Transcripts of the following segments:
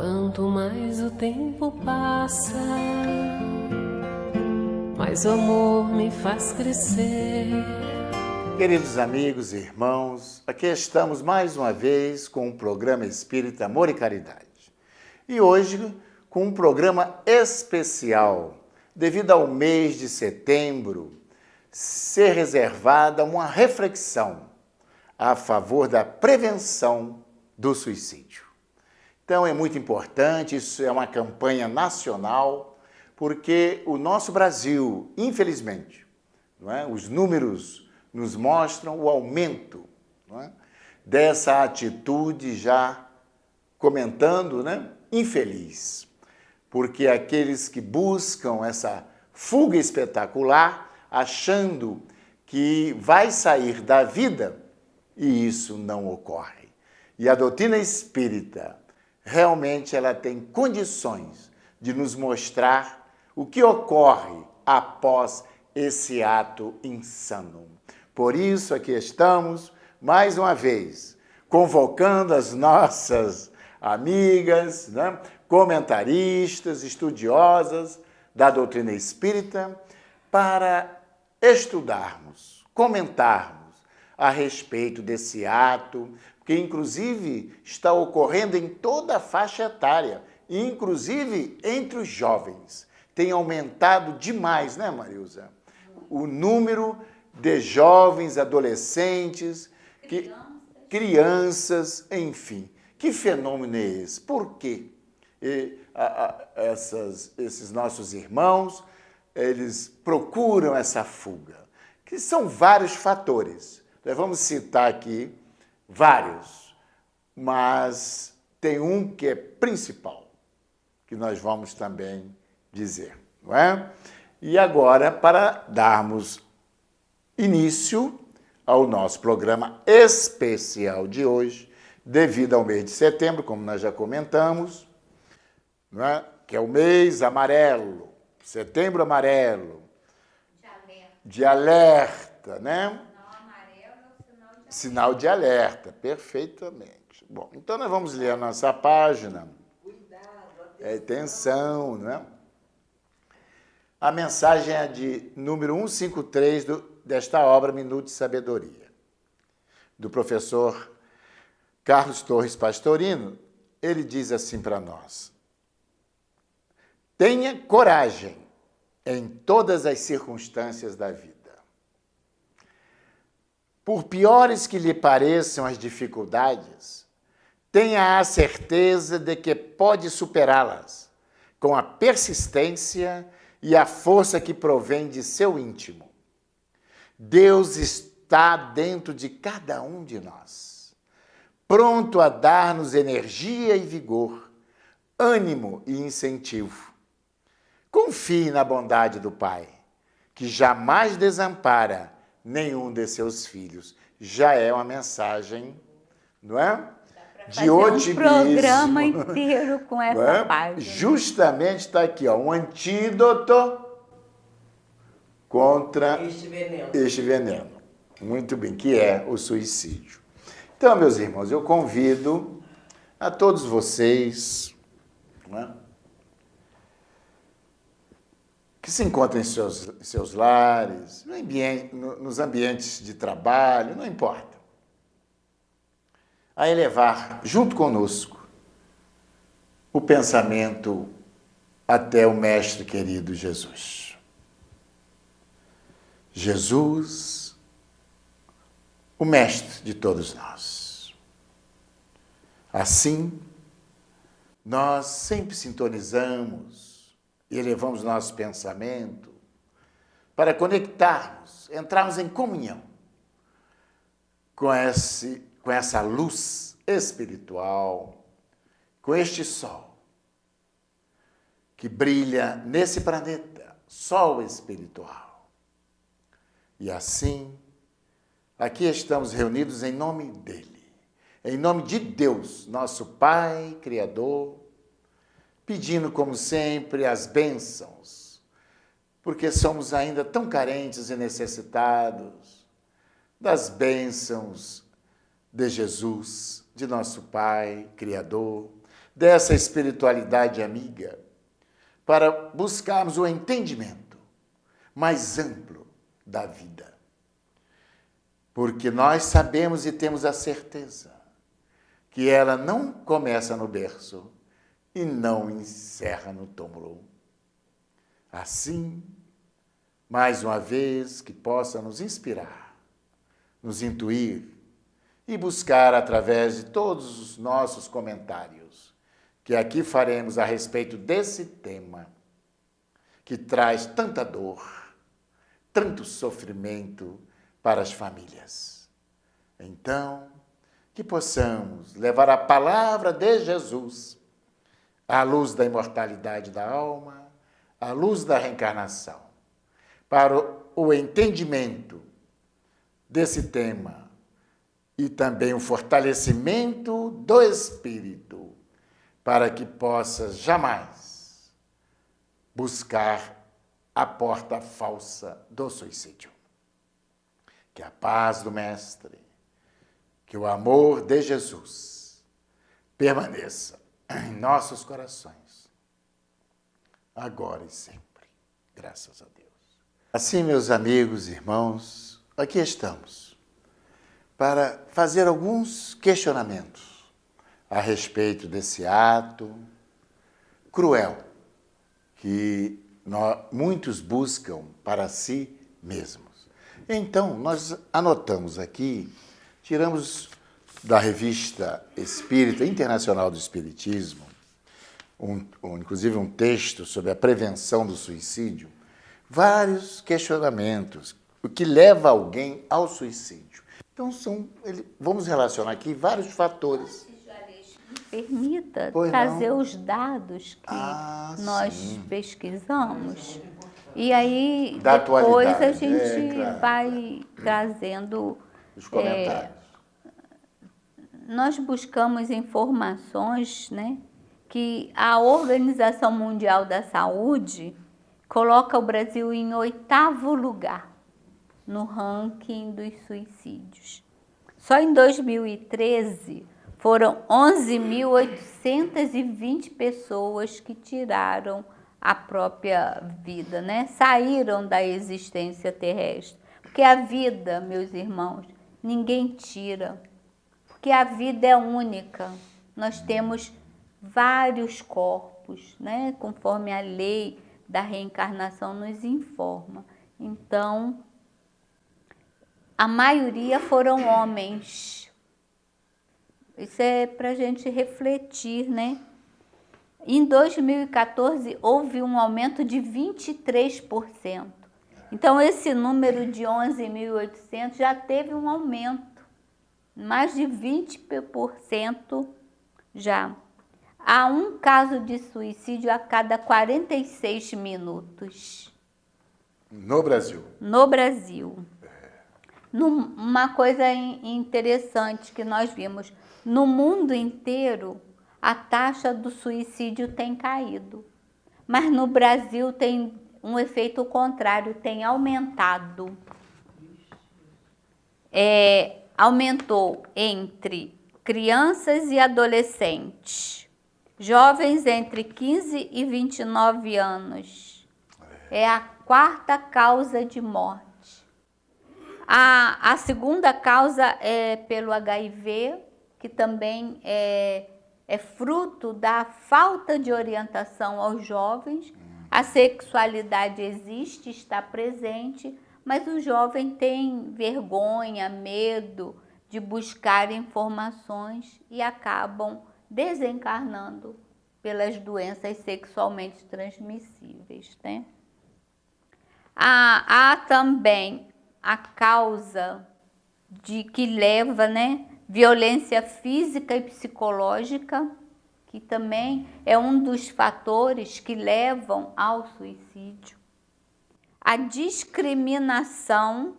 Quanto mais o tempo passa, mais o amor me faz crescer. Queridos amigos e irmãos, aqui estamos mais uma vez com o programa Espírita Amor e Caridade. E hoje com um programa especial, devido ao mês de setembro ser reservada uma reflexão a favor da prevenção do suicídio. Então é muito importante, isso é uma campanha nacional, porque o nosso Brasil, infelizmente, não é? Os números nos mostram o aumento, não é? Dessa atitude já comentando, né? Infeliz. Porque aqueles que buscam essa fuga espetacular, achando que vai sair da vida, e isso não ocorre. E a doutrina espírita, realmente ela tem condições de nos mostrar o que ocorre após esse ato insano. Por isso aqui estamos, mais uma vez, convocando as nossas amigas, né, comentaristas, estudiosas da doutrina espírita, para estudarmos, comentarmos a respeito desse ato, que inclusive está ocorrendo em toda a faixa etária, inclusive entre os jovens. Tem aumentado demais, né, Marilza? O número de jovens, adolescentes, crianças, enfim. Que fenômeno é esse? Por quê? Esses nossos irmãos, eles procuram essa fuga, que são vários fatores. Nós vamos citar aqui vários, mas tem um que é principal, que nós vamos também dizer, não é? E agora, para darmos início ao nosso programa especial de hoje, devido ao mês de setembro, como nós já comentamos, não é? Que é o mês amarelo, setembro amarelo, de alerta, né? Sinal de alerta, perfeitamente. Bom, então nós vamos ler a nossa página. Cuidado, atenção, né? A mensagem é de número 153 desta obra Minuto de Sabedoria, do professor Carlos Torres Pastorino. Ele diz assim para nós: tenha coragem em todas as circunstâncias da vida. Por piores que lhe pareçam as dificuldades, tenha a certeza de que pode superá-las com a persistência e a força que provém de seu íntimo. Deus está dentro de cada um de nós, pronto a dar-nos energia e vigor, ânimo e incentivo. Confie na bondade do Pai, que jamais desampara nenhum de seus filhos. Já é uma mensagem, não é? De otimismo. Um programa inteiro com essa página. Justamente está aqui, ó, um antídoto contra este veneno. Muito bem, que é o suicídio. Então, meus irmãos, eu convido a todos vocês, não é? Que se encontrem em seus lares, nos ambientes de trabalho, não importa, a elevar junto conosco o pensamento até o Mestre querido Jesus. Jesus, o Mestre de todos nós. Assim, nós sempre sintonizamos e elevamos nosso pensamento para conectarmos, entrarmos em comunhão com essa luz espiritual, com este sol que brilha nesse planeta, sol espiritual. E assim, aqui estamos reunidos em nome dele, em nome de Deus, nosso Pai, Criador, pedindo, como sempre, as bênçãos, porque somos ainda tão carentes e necessitados das bênçãos de Jesus, de nosso Pai, Criador, dessa espiritualidade amiga para buscarmos o entendimento mais amplo da vida. Porque nós sabemos e temos a certeza que ela não começa no berço e não encerra no túmulo. Assim, mais uma vez, que possa nos inspirar, nos intuir e buscar através de todos os nossos comentários, que aqui faremos a respeito desse tema, que traz tanta dor, tanto sofrimento para as famílias. Então, que possamos levar a palavra de Jesus à luz da imortalidade da alma, à luz da reencarnação, para o entendimento desse tema e também o fortalecimento do espírito, para que possa jamais buscar a porta falsa do suicídio. Que a paz do Mestre, que o amor de Jesus permaneça em nossos corações, agora e sempre. Graças a Deus. Assim, meus amigos e irmãos, aqui estamos para fazer alguns questionamentos a respeito desse ato cruel que muitos buscam para si mesmos. Então, nós anotamos aqui, tiramos da Revista Espírita Internacional do Espiritismo, inclusive um texto sobre a prevenção do suicídio, vários questionamentos, o que leva alguém ao suicídio. Então, vamos relacionar aqui vários fatores. Permita trazer os dados que nós pesquisamos. E aí, depois a gente vai trazendo os comentários. Nós buscamos informações, né, que a Organização Mundial da Saúde coloca o Brasil em 8º lugar no ranking dos suicídios. Só em 2013 foram 11.820 pessoas que tiraram a própria vida, né? Saíram da existência terrestre. Porque a vida, meus irmãos, ninguém tira. Porque a vida é única. Nós temos vários corpos, né? Conforme a lei da reencarnação nos informa. Então, a maioria foram homens. Isso é para a gente refletir, né? Em 2014, houve um aumento de 23%. Então, esse número de 11.800 já teve um aumento, mais de 20% já. Há um caso de suicídio a cada 46 minutos. No Brasil? No Brasil. Uma coisa interessante que nós vimos, no mundo inteiro, a taxa do suicídio tem caído. Mas no Brasil tem um efeito contrário, tem aumentado. Aumentou entre crianças e adolescentes, jovens entre 15 e 29 anos. É a 4ª causa de morte. A segunda causa é pelo HIV, que também é fruto da falta de orientação aos jovens. A sexualidade existe, está presente, mas o jovem tem vergonha, medo de buscar informações e acabam desencarnando pelas doenças sexualmente transmissíveis, né? Há também a causa que leva, né, violência física e psicológica, que também é um dos fatores que levam ao suicídio. A discriminação,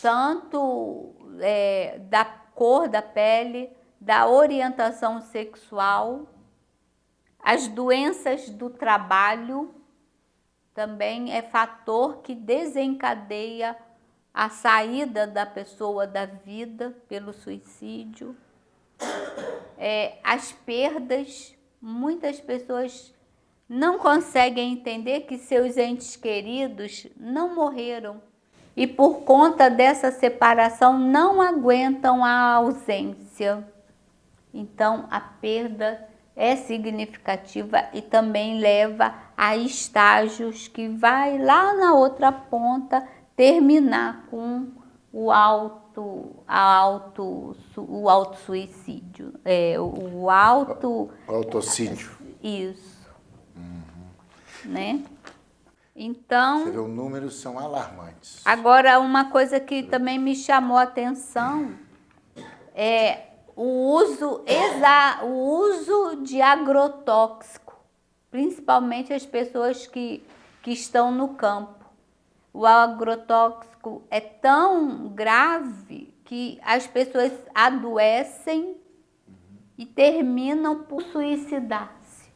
tanto da cor da pele, da orientação sexual, as doenças do trabalho, também é fator que desencadeia a saída da pessoa da vida pelo suicídio. as perdas, muitas pessoas não conseguem entender que seus entes queridos não morreram. E por conta dessa separação não aguentam a ausência. Então a perda é significativa e também leva a estágios que vai lá na outra ponta terminar com o autossuicídio. Autocídio. Isso. Né? Então, Você vê, os números são alarmantes. agora uma coisa que também me chamou a atenção é o uso de agrotóxico, principalmente as pessoas que estão no campo. O agrotóxico é tão grave que as pessoas adoecem e terminam por suicidar-se.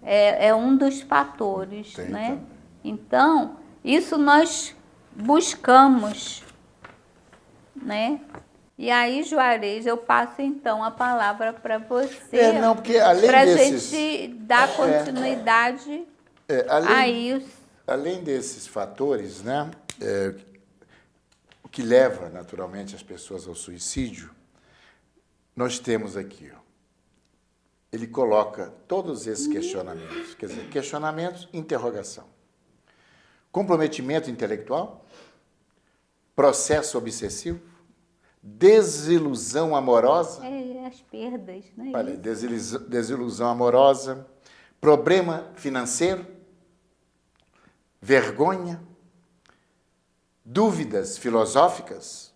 É um dos fatores, Tem né? também. Então, isso nós buscamos, né? E aí, Juarez, eu passo então a palavra para você, Não, porque além para a desses... gente dar continuidade a isso. Além desses fatores, né, o que leva naturalmente as pessoas ao suicídio, nós temos aqui, ó, ele coloca todos esses questionamentos, quer dizer, questionamentos, interrogação. Comprometimento intelectual, processo obsessivo, desilusão amorosa. As perdas, né? Olha, desilusão amorosa, problema financeiro, vergonha, dúvidas filosóficas,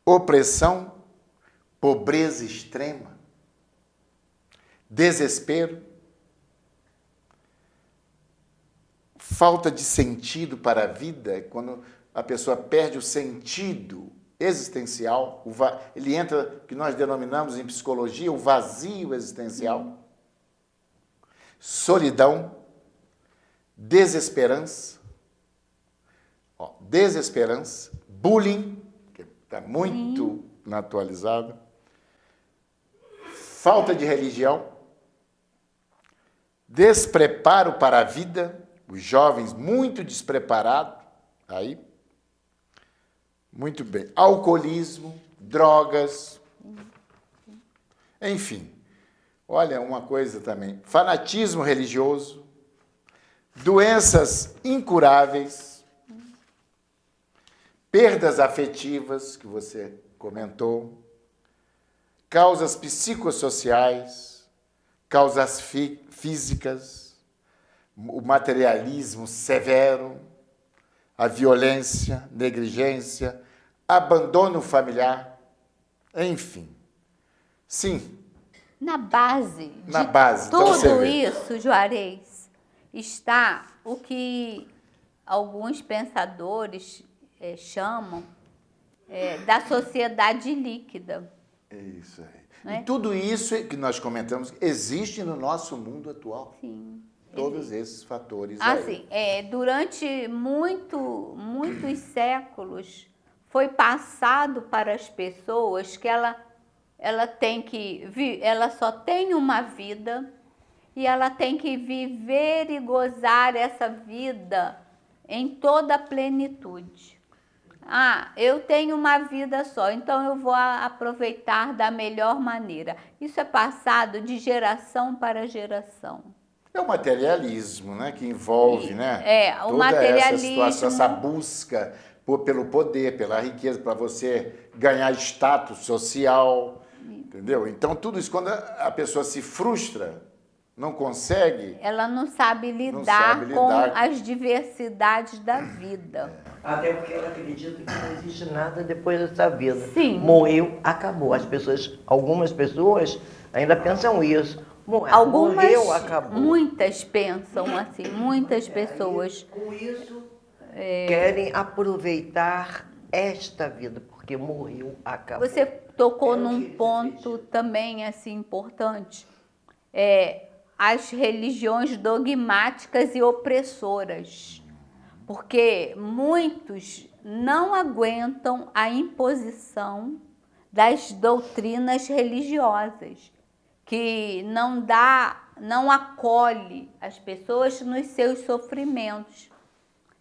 opressão, pobreza extrema, desespero, falta de sentido para a vida, quando a pessoa perde o sentido existencial, ele entra, o que nós denominamos em psicologia, o vazio existencial, solidão, desesperança, bullying, que está muito atualizado, falta de religião, despreparo para a vida, os jovens muito despreparados, aí, muito bem, alcoolismo, drogas, enfim, olha uma coisa também, fanatismo religioso, doenças incuráveis, perdas afetivas, que você comentou, causas psicossociais, causas físicas, o materialismo severo, a violência, negligência, abandono familiar, enfim. Sim. Na base Então, tudo isso, Juarez, está o que alguns pensadores chamam da sociedade líquida. É isso aí. Né? E tudo isso que nós comentamos existe no nosso mundo atual. Sim. Todos esses fatores assim, durante muitos séculos foi passado para as pessoas que ela só tem uma vida e ela tem que viver e gozar essa vida em toda a plenitude. Eu tenho uma vida só, então eu vou aproveitar da melhor maneira. Isso é passado de geração para geração. É o materialismo, né, que envolve, o toda materialismo, essa situação, essa busca pelo poder, pela riqueza, para você ganhar status social, entendeu? Então, tudo isso, quando a pessoa se frustra, não consegue... Ela não sabe lidar com as diversidades da vida. Até porque ela acredita que não existe nada depois dessa vida. Sim. Morreu, acabou. Algumas pessoas ainda pensam isso. Morreu, acabou. Muitas pensam assim, muitas pessoas. Com isso, querem aproveitar esta vida, porque morreu, acabou. Você tocou num ponto também assim importante. As religiões dogmáticas e opressoras. Porque muitos não aguentam a imposição das doutrinas religiosas, que não acolhe as pessoas nos seus sofrimentos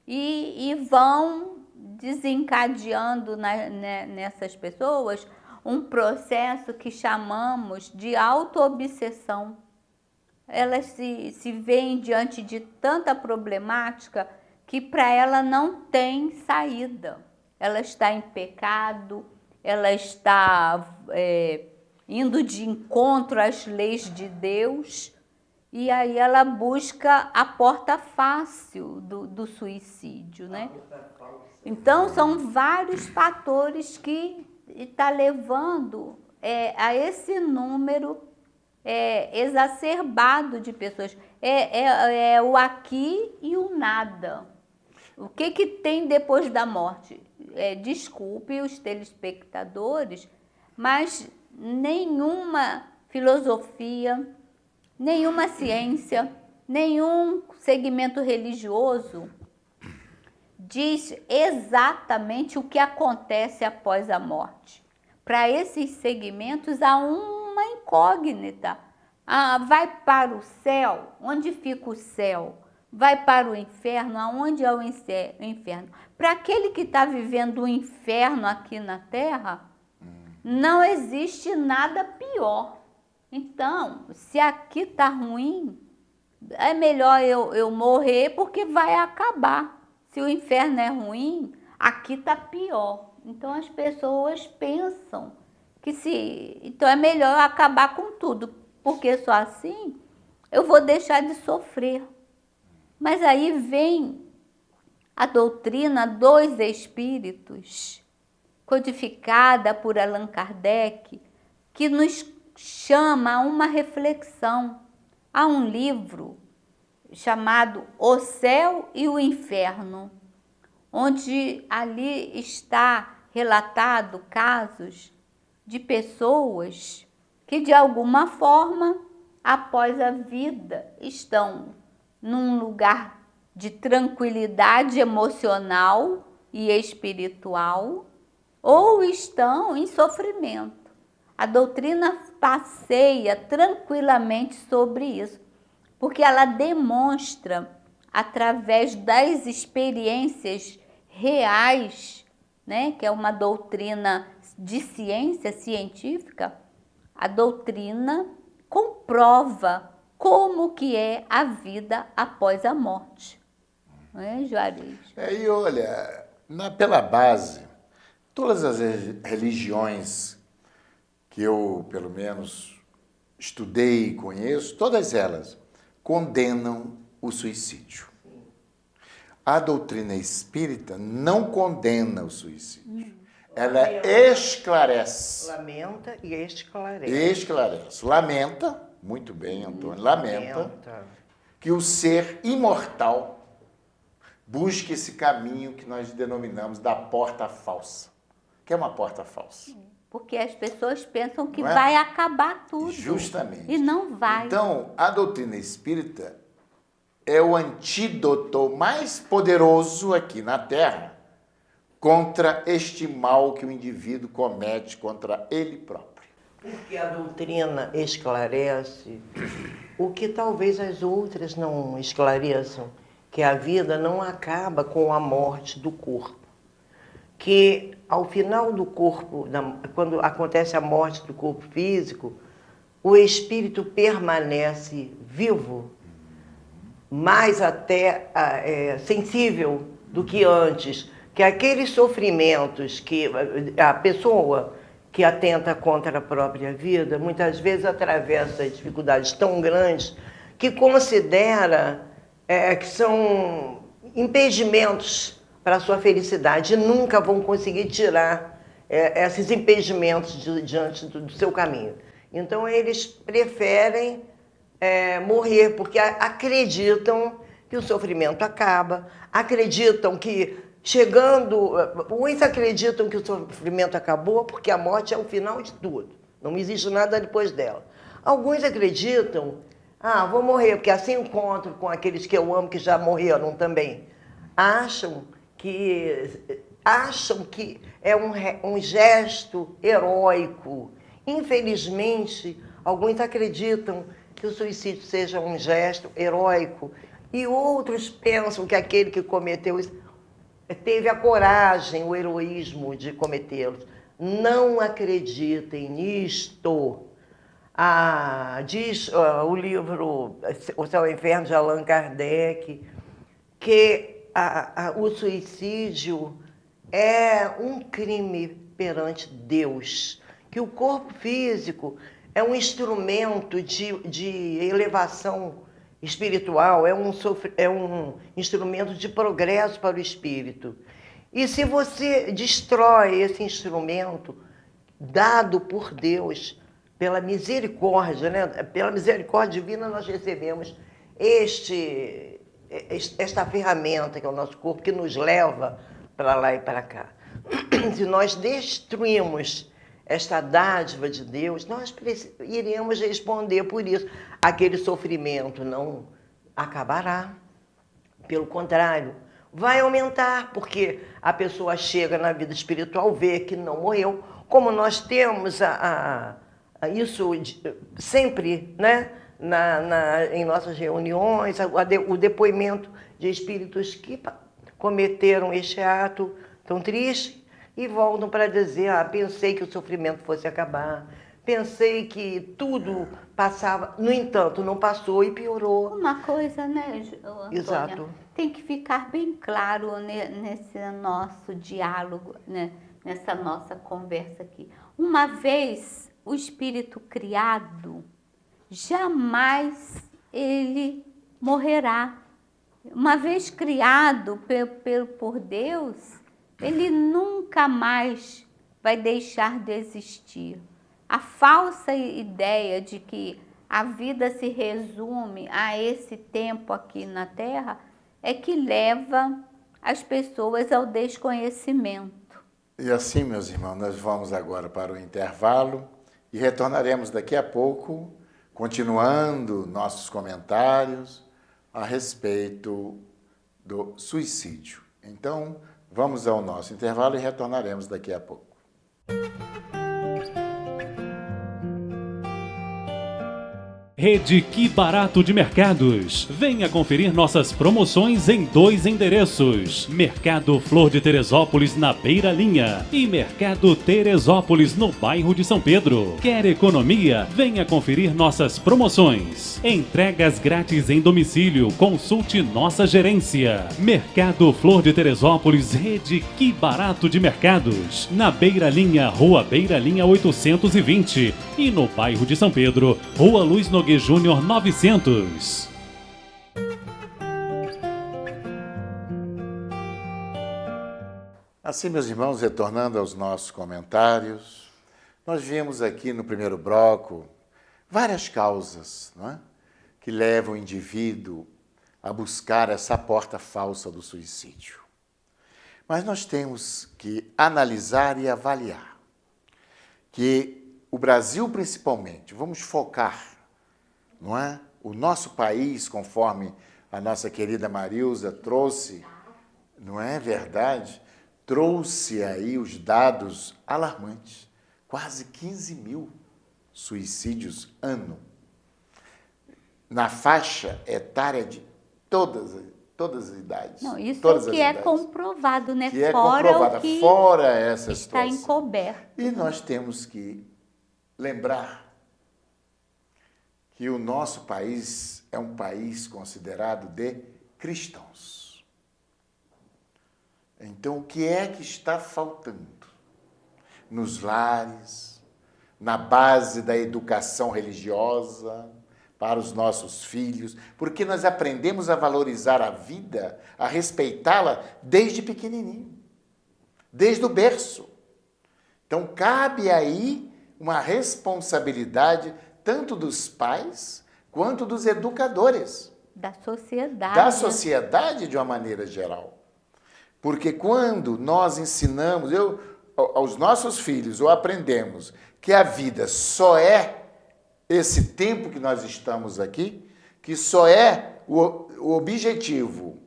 e vão desencadeando nessas pessoas um processo que chamamos de autoobsessão. Elas se veem diante de tanta problemática que para ela não tem saída. Ela está em pecado, ela está indo de encontro às leis de Deus, e aí ela busca a porta fácil do suicídio, né? Então, são vários fatores que estão levando a esse número exacerbado de pessoas. É o aqui e o nada. O que tem depois da morte? Desculpe os telespectadores, mas nenhuma filosofia, nenhuma ciência, nenhum segmento religioso diz exatamente o que acontece após a morte. Para esses segmentos há uma incógnita. Vai para o céu? Onde fica o céu? Vai para o inferno? Aonde é o inferno? Para aquele que está vivendo o inferno aqui na Terra, não existe nada pior. Então, se aqui está ruim, é melhor eu morrer porque vai acabar. Se o inferno é ruim, aqui está pior. Então, as pessoas pensam que então é melhor acabar com tudo, porque só assim eu vou deixar de sofrer. Mas aí vem a doutrina dos espíritos, codificada por Allan Kardec, que nos chama a uma reflexão. Há um livro chamado O Céu e o Inferno, onde ali está relatado casos de pessoas que, de alguma forma, após a vida, estão num lugar de tranquilidade emocional e espiritual, ou estão em sofrimento. A doutrina passeia tranquilamente sobre isso, porque ela demonstra, através das experiências reais, né, que é uma doutrina de ciência científica, a doutrina comprova como que é a vida após a morte. Não é, Juarez? E olha, pela base, todas as religiões que eu, pelo menos, estudei e conheço, todas elas condenam o suicídio. A doutrina espírita não condena o suicídio. Ela esclarece. Lamenta e esclarece. Esclarece. Lamenta, muito bem, Antônio, lamenta que o ser imortal busque esse caminho que nós denominamos da porta falsa. O que é uma porta falsa? Porque as pessoas pensam que vai acabar tudo. Justamente. E não vai. Então, a doutrina espírita é o antídoto mais poderoso aqui na Terra contra este mal que o indivíduo comete contra ele próprio. Porque a doutrina esclarece o que talvez as outras não esclareçam, que a vida não acaba com a morte do corpo. Que ao final do corpo, quando acontece a morte do corpo físico, o espírito permanece vivo, mais até sensível do que antes, que aqueles sofrimentos que a pessoa que atenta contra a própria vida, muitas vezes atravessa dificuldades tão grandes que considera que são impedimentos para a sua felicidade e nunca vão conseguir tirar esses impedimentos diante do seu caminho. Então, eles preferem morrer porque acreditam que o sofrimento acaba, acreditam que uns acreditam que o sofrimento acabou porque a morte é o final de tudo, não existe nada depois dela. Alguns acreditam, vou morrer porque assim encontro com aqueles que eu amo que já morreram também. Acham que acham que é um gesto heróico. Infelizmente, alguns acreditam que o suicídio seja um gesto heróico e outros pensam que aquele que cometeu isso teve a coragem, o heroísmo de cometê-los. Não acreditem nisto. Diz o livro O Céu e o Inferno, de Allan Kardec, que o suicídio é um crime perante Deus, que o corpo físico é um instrumento de elevação espiritual, é um instrumento de progresso para o espírito. E se você destrói esse instrumento dado por Deus, pela misericórdia, né? Pela misericórdia divina nós recebemos esta ferramenta que é o nosso corpo, que nos leva para lá e para cá. Se nós destruímos esta dádiva de Deus, nós iremos responder por isso. Aquele sofrimento não acabará. Pelo contrário, vai aumentar, porque a pessoa chega na vida espiritual, vê que não morreu, como nós temos isso sempre, né? Em nossas reuniões, o depoimento de espíritos que cometeram este ato tão triste e voltam para dizer: pensei que o sofrimento fosse acabar, pensei que tudo passava, no entanto, não passou e piorou. Uma coisa, né, Antônia? Exato. Tem que ficar bem claro nesse nosso diálogo, né? Nessa nossa conversa aqui. Uma vez o espírito criado, jamais ele morrerá. Uma vez criado por Deus, ele nunca mais vai deixar de existir. A falsa ideia de que a vida se resume a esse tempo aqui na Terra é que leva as pessoas ao desconhecimento. E assim, meus irmãos, nós vamos agora para o intervalo e retornaremos daqui a pouco, continuando nossos comentários a respeito do suicídio. Então, vamos ao nosso intervalo e retornaremos daqui a pouco. Rede Que Barato de Mercados. Venha conferir nossas promoções em 2 endereços. Mercado Flor de Teresópolis, na Beira Linha, e Mercado Teresópolis, no bairro de São Pedro. Quer economia? Venha conferir nossas promoções. Entregas grátis em domicílio. Consulte nossa gerência. Mercado Flor de Teresópolis, Rede Que Barato de Mercados. Na Beira Linha, Rua Beira Linha 820. E no bairro de São Pedro, Rua Luiz Nogueira Júnior 900. Assim, meus irmãos, retornando aos nossos comentários, nós vimos aqui no primeiro bloco várias causas, não é? Que levam o indivíduo a buscar essa porta falsa do suicídio. Mas nós temos que analisar e avaliar que o Brasil, principalmente, vamos focar, não é? O nosso país, conforme a nossa querida Marilza trouxe, não é verdade? Trouxe aí os dados alarmantes. Quase 15 mil suicídios ano. Na faixa etária de todas as idades. Não, isso todas é o que é comprovado, né? Que é fora comprovada, o que fora essa está situação. encoberto. E nós temos que lembrar que o nosso país é um país considerado de cristãos. Então, o que é que está faltando? Nos lares, na base da educação religiosa, para os nossos filhos, porque nós aprendemos a valorizar a vida, a respeitá-la desde pequenininho, desde o berço. Então, cabe aí uma responsabilidade tanto dos pais quanto dos educadores. Da sociedade. Da sociedade de uma maneira geral. Porque quando nós ensinamos, aos nossos filhos, ou aprendemos que a vida só é esse tempo que nós estamos aqui, que só é o objetivo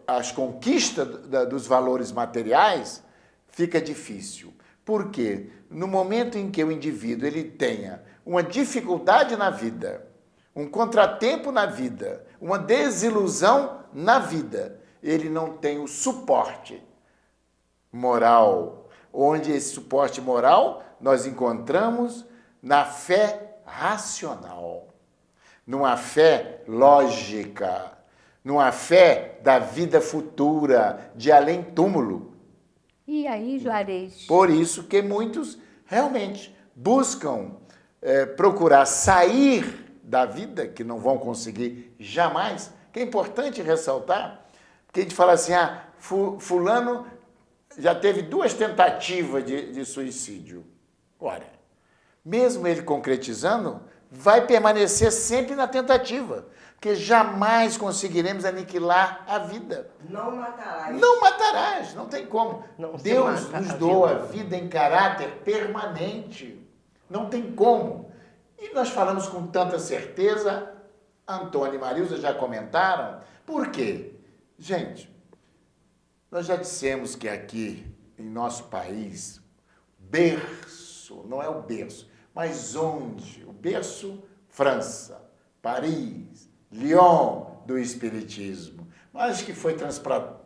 as conquistas dos valores materiais, fica difícil. Por quê? No momento em que o indivíduo ele tenha uma dificuldade na vida, um contratempo na vida, uma desilusão na vida, ele não tem o suporte moral, onde esse suporte moral nós encontramos na fé racional, numa fé lógica, numa fé da vida futura, de além-túmulo. E aí, Juarez? Por isso que muitos realmente buscam procurar sair da vida, que não vão conseguir jamais, que é importante ressaltar, porque a gente fala assim, fulano já teve 2 tentativas de suicídio. Ora, mesmo ele concretizando, vai permanecer sempre na tentativa, porque jamais conseguiremos aniquilar a vida. Não matarás. Não matarás, não tem como. Não se Deus mata nos a doa a vida. vida em caráter permanente. Não tem como. E nós falamos com tanta certeza, Antônio e Marilza já comentaram, por quê? Gente, nós já dissemos que aqui em nosso país, berço, não é o berço, mas onde? O berço, França, Paris, Lyon do Espiritismo, mas que foi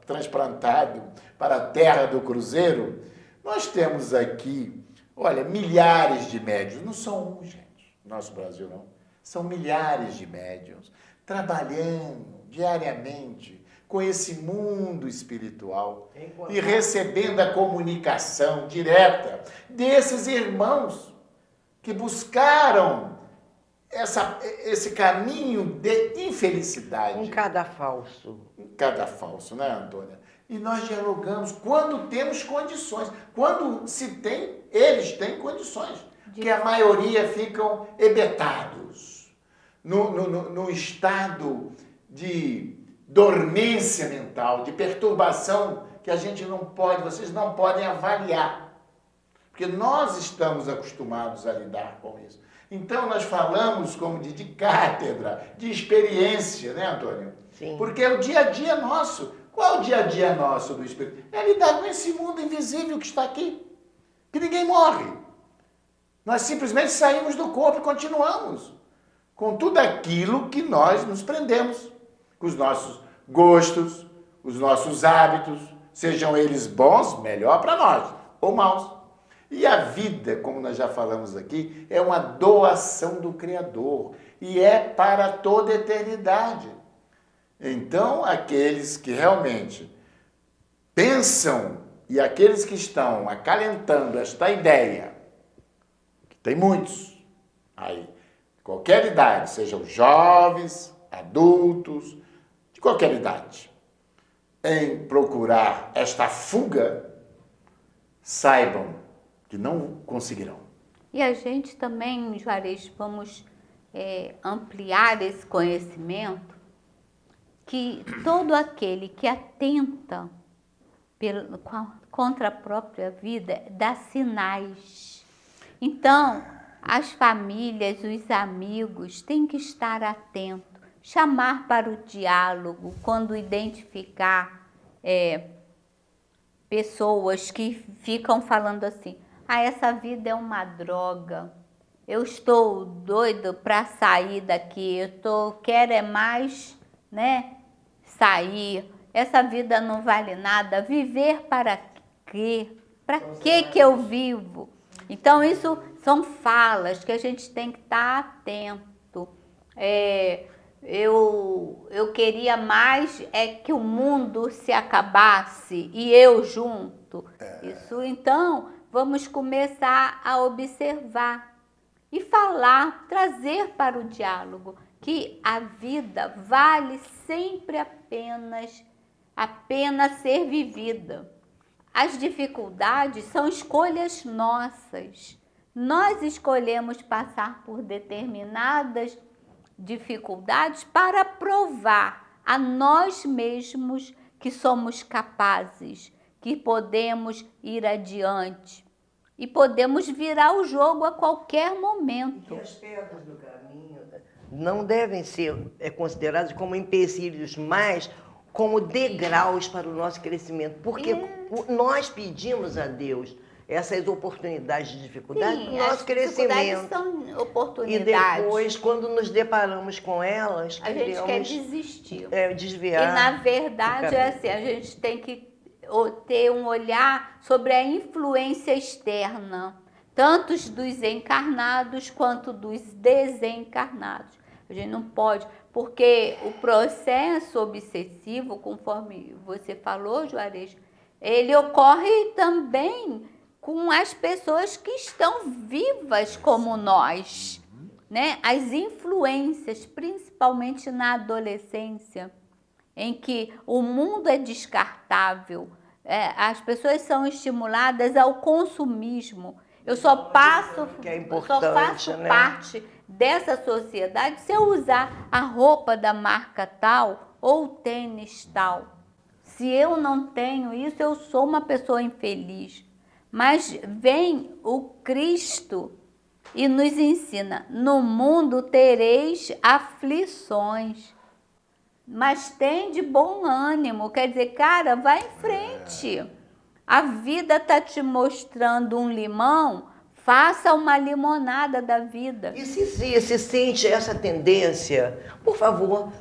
transplantado para a terra do Cruzeiro. Nós temos aqui, olha, milhares de médiuns, não são um, gente, nosso Brasil não, são milhares de médiuns trabalhando diariamente com esse mundo espiritual e recebendo a comunicação direta desses irmãos que buscaram esse caminho de infelicidade. Um cadafalso. Cada falso, né, Antônia? E nós dialogamos quando temos condições. Quando se tem, eles têm condições. Porque a maioria ficam hebetados, no estado de dormência mental, de perturbação que a gente não pode, vocês não podem avaliar. Porque nós estamos acostumados a lidar com isso. Então, nós falamos como de cátedra, de experiência, né, Antônio? Sim. Porque é o dia a dia nosso. Qual é o dia a dia nosso do Espírito? É lidar com esse mundo invisível que está aqui. Que ninguém morre. Nós simplesmente saímos do corpo e continuamos com tudo aquilo que nós nos prendemos. Com os nossos gostos, os nossos hábitos, sejam eles bons, melhor para nós, ou maus. E a vida, como nós já falamos aqui, é uma doação do Criador e é para toda a eternidade. Então, aqueles que realmente pensam e aqueles que estão acalentando esta ideia, que tem muitos aí, de qualquer idade, sejam jovens, adultos, de qualquer idade, em procurar esta fuga, saibam que não conseguirão. E a gente também, Juarez, vamos ampliar esse conhecimento, que todo aquele que atenta contra a própria vida dá sinais. Então, as famílias, os amigos têm que estar atentos, chamar para o diálogo quando identificar pessoas que ficam falando assim, essa vida é uma droga, eu estou doido para sair daqui, quero mais, né, sair, essa vida não vale nada, viver para quê? Para que eu vivo? Então, isso são falas que a gente tem que estar atento. Eu queria mais que o mundo se acabasse e eu junto. Isso, então, vamos começar a observar e falar, trazer para o diálogo que a vida vale sempre apenas ser vivida. As dificuldades são escolhas nossas. Nós escolhemos passar por determinadas dificuldades para provar a nós mesmos que somos capazes, que podemos ir adiante e podemos virar o jogo a qualquer momento. E as pedras do caminho não devem ser consideradas como empecilhos, mas como degraus para o nosso crescimento, porque nós pedimos a Deus essas oportunidades de dificuldade para o nosso crescimento. São oportunidades. E depois, quando nos deparamos com elas, a gente quer desistir. Desviar. E, na verdade, é assim, a gente tem que ter um olhar sobre a influência externa, tanto dos encarnados quanto dos desencarnados. A gente não pode, porque o processo obsessivo, conforme você falou, Juarez, ele ocorre também com as pessoas que estão vivas como nós, né? As influências, principalmente na adolescência, em que o mundo é descartável, as pessoas são estimuladas ao consumismo. Eu só faço né? parte dessa sociedade se eu usar a roupa da marca tal ou o tênis tal. Se eu não tenho isso, eu sou uma pessoa infeliz. Mas vem o Cristo e nos ensina: no mundo tereis aflições, mas tem de bom ânimo. Quer dizer, cara, vai em frente. A vida está te mostrando um limão, faça uma limonada da vida. E se sente essa tendência, por favor,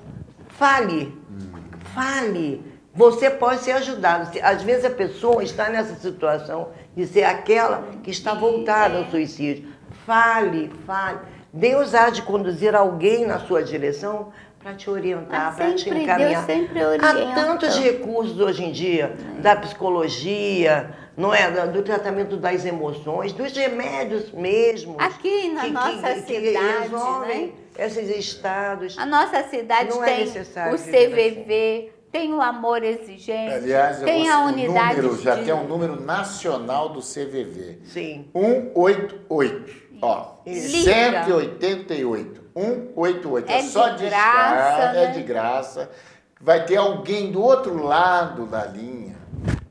fale. Fale. Você pode ser ajudado. Às vezes a pessoa está nessa situação de ser aquela que está voltada ao suicídio. Fale. Deus há de conduzir alguém na sua direção para te orientar, para te encaminhar. Deus sempre orienta. Há tantos recursos hoje em dia, da psicologia, não é? Do tratamento das emoções, dos remédios mesmo. Aqui na nossa cidade, que resolvem, né? Esses estados. A nossa cidade não tem o CVV, tem o Amor Exigente, Aliás, tem a unidade já tem um número nacional do CVV. Sim. 188. Ó, 188. 188. É só de graça, né? É de graça. Vai ter alguém do outro lado da linha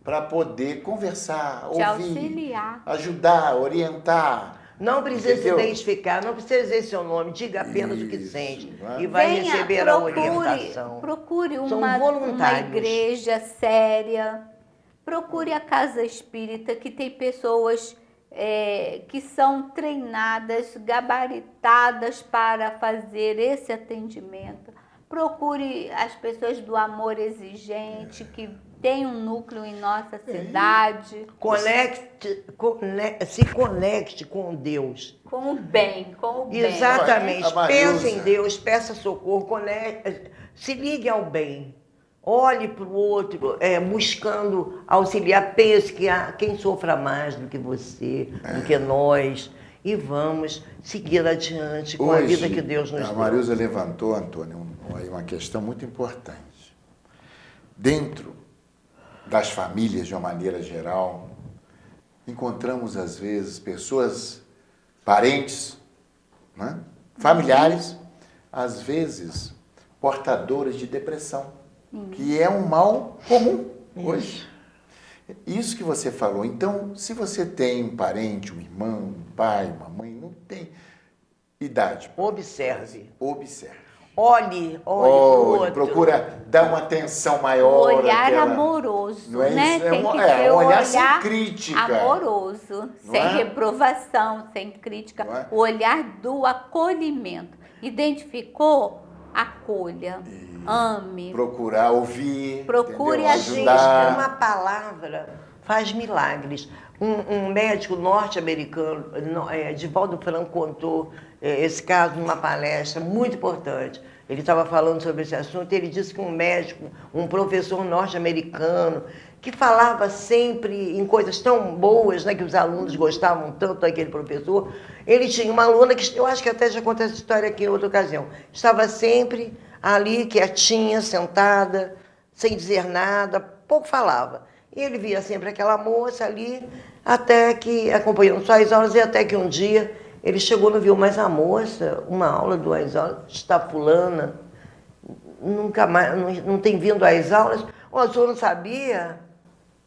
para poder conversar, ouvir, auxiliar, ajudar, orientar. Não precisa se identificar, não precisa dizer seu nome, diga apenas o que sente e vai receber a orientação. Procure uma igreja séria, procure a casa espírita, que tem pessoas que são treinadas, gabaritadas para fazer esse atendimento. Procure as pessoas do Amor Exigente, que tem um núcleo em nossa cidade. Se conecte com Deus. Com o bem, Exatamente. Pense em Deus, peça socorro, se ligue ao bem. Olhe para o outro, buscando auxiliar. Pense que há quem sofra mais do que você, do que nós. E vamos seguir adiante com a vida que Deus nos deu. A Marilza levantou, Antônio, uma questão muito importante. Dentro das famílias, de uma maneira geral, encontramos, às vezes, pessoas, parentes, né? Familiares, às vezes, portadoras de depressão, que é um mal comum hoje. Isso que você falou. Então, se você tem um parente, um irmão, um pai, uma mãe, não tem idade. Observe. Olhe, procura dar uma atenção maior. O olhar amoroso, não é né? Isso? Tem que ter um o olhar sem crítica. Amoroso, sem reprovação, sem crítica. O olhar do acolhimento. Identificou? Acolha, ame. Procurar ouvir, procure ajudar. Uma palavra faz milagres. Um médico norte-americano, Divaldo Franco, contou esse caso numa palestra muito importante. Ele estava falando sobre esse assunto e ele disse que um médico, um professor norte-americano, que falava sempre em coisas tão boas, né, que os alunos gostavam tanto daquele professor, ele tinha uma aluna que, eu acho que até já contei essa história aqui em outra ocasião, estava sempre ali, quietinha, sentada, sem dizer nada, pouco falava. E ele via sempre aquela moça ali, até que, acompanhando suas aulas, e até que um dia ele chegou, não viu mais a moça, uma aula, 2 aulas, está fulana, nunca mais, não tem vindo às aulas. O senhor não sabia?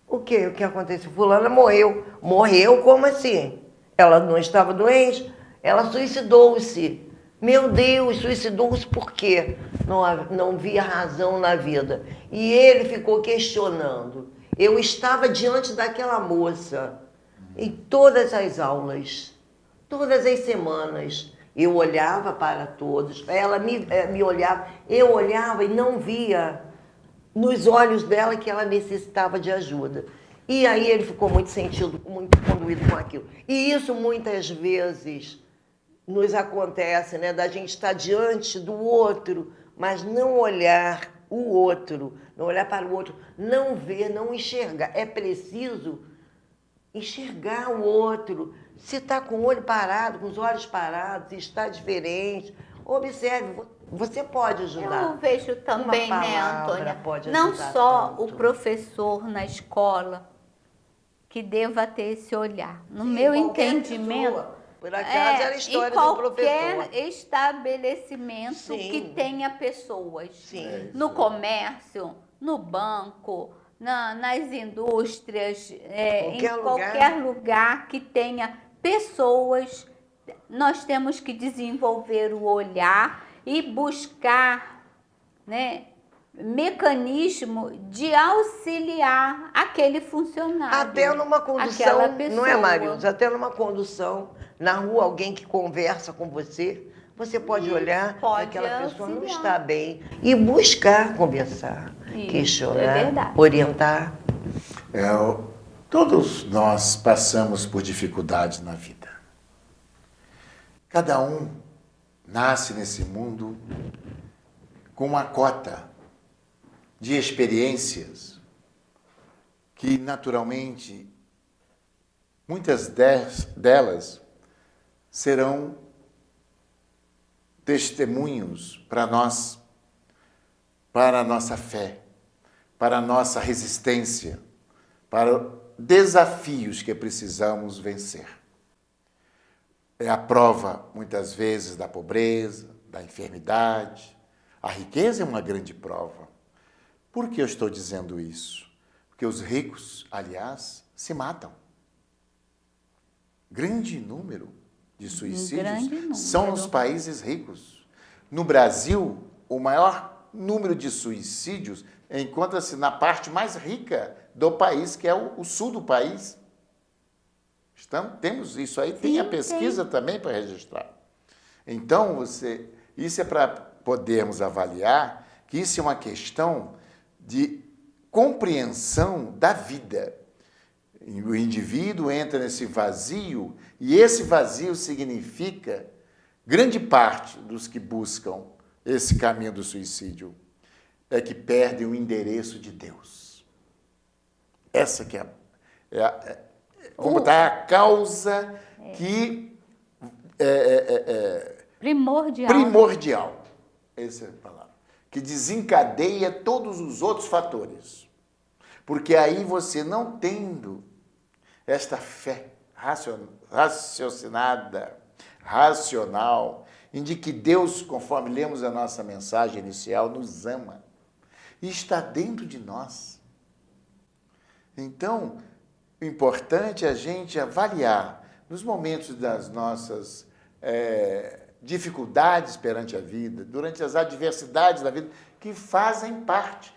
O que aconteceu? Fulana morreu. Morreu? Como assim? Ela não estava doente, ela suicidou-se. Meu Deus, suicidou-se por quê? Não via razão na vida. E ele ficou questionando. Eu estava diante daquela moça em todas as aulas, todas as semanas. Eu olhava para todos, ela me olhava, eu olhava e não via nos olhos dela que ela necessitava de ajuda. E aí ele ficou muito sentido, muito conduído com aquilo. E isso muitas vezes nos acontece, né? Da gente estar diante do outro, mas não olhar o outro, não olhar para o outro, não ver, não enxergar. É preciso enxergar o outro. Se está com o olho parado, com os olhos parados, se está diferente, observe. Você pode ajudar. Eu vejo também, né, Antônia? Não só o professor na escola que deva ter esse olhar. No meu entendimento, pessoa. Por acaso era a história em do professor. qualquer estabelecimento Sim. que tenha pessoas. Sim. No comércio, no banco, nas indústrias, qualquer lugar que tenha pessoas, nós temos que desenvolver o olhar e buscar, né, mecanismo de auxiliar aquele funcionário. Até numa condução, aquela pessoa. não é, Marilza? Até numa condução, na rua, alguém que conversa com você, você pode olhar pode que aquela pessoa não auxiliar. está bem e buscar conversar, Isso, questionar, é verdade. orientar. Todos nós passamos por dificuldades na vida. Cada um nasce nesse mundo com uma cota de experiências que, naturalmente, muitas delas serão testemunhos para nós, para a nossa fé, para a nossa resistência, para desafios que precisamos vencer. É a prova, muitas vezes, da pobreza, da enfermidade. A riqueza é uma grande prova. Por que eu estou dizendo isso? Porque os ricos, aliás, se matam. Grande número de suicídios são nos países ricos. No Brasil, o maior número de suicídios encontra-se na parte mais rica do país, que é o sul do país. Temos isso aí, tem a pesquisa também para registrar. Então, isso é para podermos avaliar que isso é uma questão de compreensão da vida. O indivíduo entra nesse vazio, e esse vazio significa, grande parte dos que buscam esse caminho do suicídio é que perdem o endereço de Deus. Essa que como está a causa que primordial, essa é a palavra, que desencadeia todos os outros fatores. Porque aí você, não tendo esta fé raciocinada, racional, em de que Deus, conforme lemos a nossa mensagem inicial, nos ama e está dentro de nós. Então, o importante é a gente avaliar, nos momentos das nossas dificuldades perante a vida, durante as adversidades da vida, que fazem parte,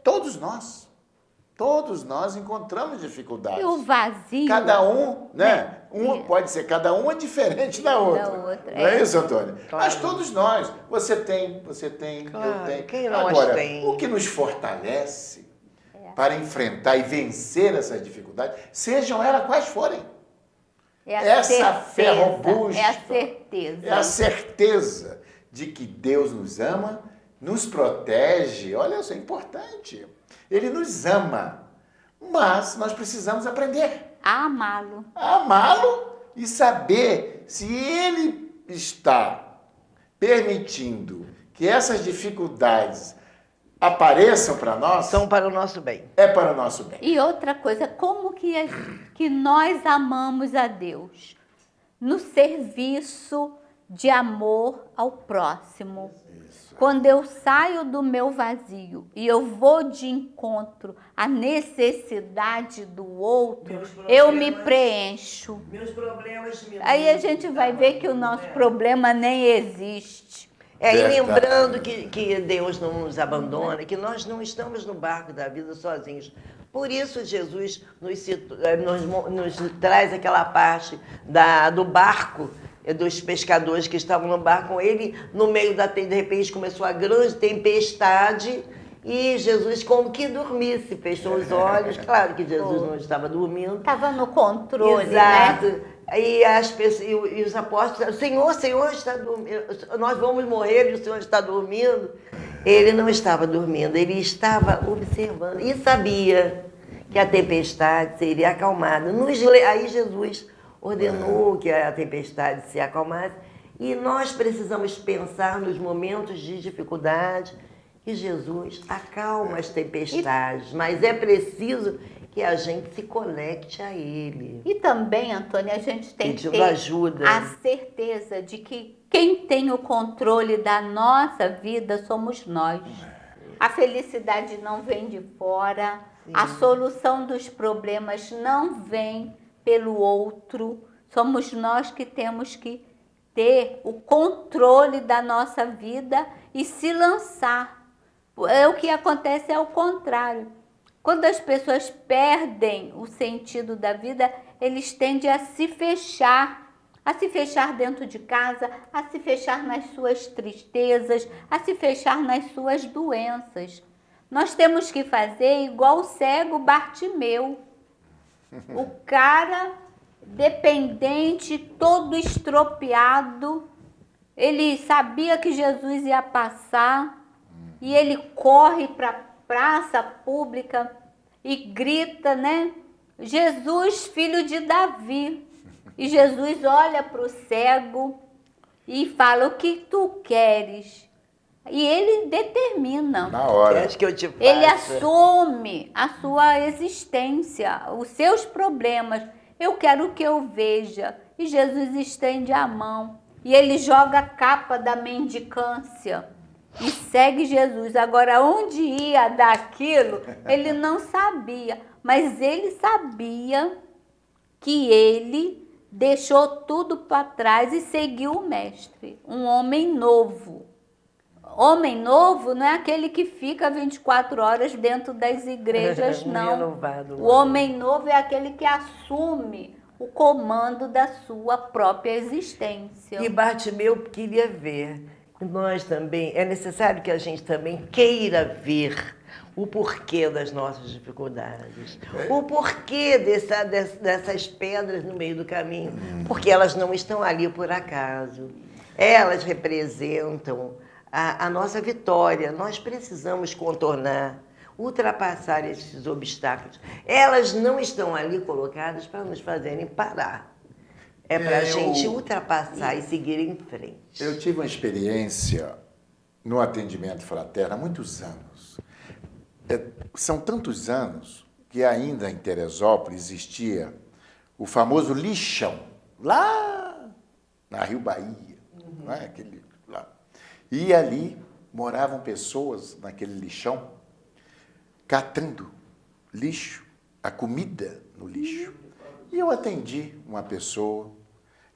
todos nós encontramos dificuldades. E o vazio... Cada um, né? Pode ser, cada um é diferente da outra. Não é isso, Antônia? Claro. Mas todos nós, você tem, claro, eu tenho. quem não Agora, tem? o que nos fortalece para enfrentar e vencer essas dificuldades, sejam elas quais forem. Essa fé robusta. É a certeza. É a certeza de que Deus nos ama, nos protege. Olha, isso é importante. Ele nos ama, mas nós precisamos aprender a amá-lo. Amá-lo e saber se Ele está permitindo que essas dificuldades apareçam para nós. São para o nosso bem. É para o nosso bem. E outra coisa, como que nós amamos a Deus? No serviço de amor ao próximo. Isso. Quando eu saio do meu vazio e eu vou de encontro à necessidade do outro, eu me preencho. Meus problemas diminuem. Aí a gente vai ver que o nosso problema nem existe. E Verdade. lembrando que Deus não nos abandona, que nós não estamos no barco da vida sozinhos. Por isso Jesus nos traz aquela parte do barco, dos pescadores que estavam no barco com ele, no meio de repente começou a grande tempestade e Jesus como que dormisse, fechou os olhos. Claro que Jesus não estava dormindo. Estava no controle, Exato. né? E as pessoas, e os apóstolos, Senhor está dormindo, nós vamos morrer e o Senhor está dormindo. Ele não estava dormindo, ele estava observando e sabia que a tempestade seria acalmada. Aí Jesus ordenou que a tempestade se acalmasse e nós precisamos pensar nos momentos de dificuldade que Jesus acalma as tempestades, mas é preciso que a gente se conecte a Ele. E também, Antônia, a gente tem que Pedindo ter ajuda. a certeza de que quem tem o controle da nossa vida somos nós. A felicidade não vem de fora, a solução dos problemas não vem pelo outro. Somos nós que temos que ter o controle da nossa vida e se lançar. O que acontece é o contrário. Quando as pessoas perdem o sentido da vida, eles tendem a se fechar dentro de casa, a se fechar nas suas tristezas, a se fechar nas suas doenças. Nós temos que fazer igual o cego Bartimeu. O cara dependente, todo estropiado, ele sabia que Jesus ia passar e ele corre para a praça pública e grita, né? Jesus, filho de Davi. E Jesus olha para o cego e fala, o que tu queres? E ele determina. Na hora. Queres que eu te faça? Ele assume a sua existência, os seus problemas. Eu quero que eu veja. E Jesus estende a mão. E ele joga a capa da mendicância e segue Jesus. Agora, onde ia dar aquilo, ele não sabia. Mas ele sabia que ele deixou tudo para trás e seguiu o mestre. Um homem novo. Homem novo não é aquele que fica 24 horas dentro das igrejas, não. Renovado. O homem novo é aquele que assume o comando da sua própria existência. E Bartimeu queria ver. Nós também, é necessário que a gente também queira ver o porquê das nossas dificuldades, o porquê dessas pedras no meio do caminho, porque elas não estão ali por acaso. Elas representam a nossa vitória. Nós precisamos contornar, ultrapassar esses obstáculos. Elas não estão ali colocadas para nos fazerem parar. É para a gente ultrapassar e seguir em frente. Eu tive uma experiência no atendimento fraterno há muitos anos. São tantos anos que ainda em Teresópolis existia o famoso lixão, lá na Rio Bahia, não é? Aquele lá. E ali moravam pessoas naquele lixão catando lixo, a comida no lixo. E eu atendi uma pessoa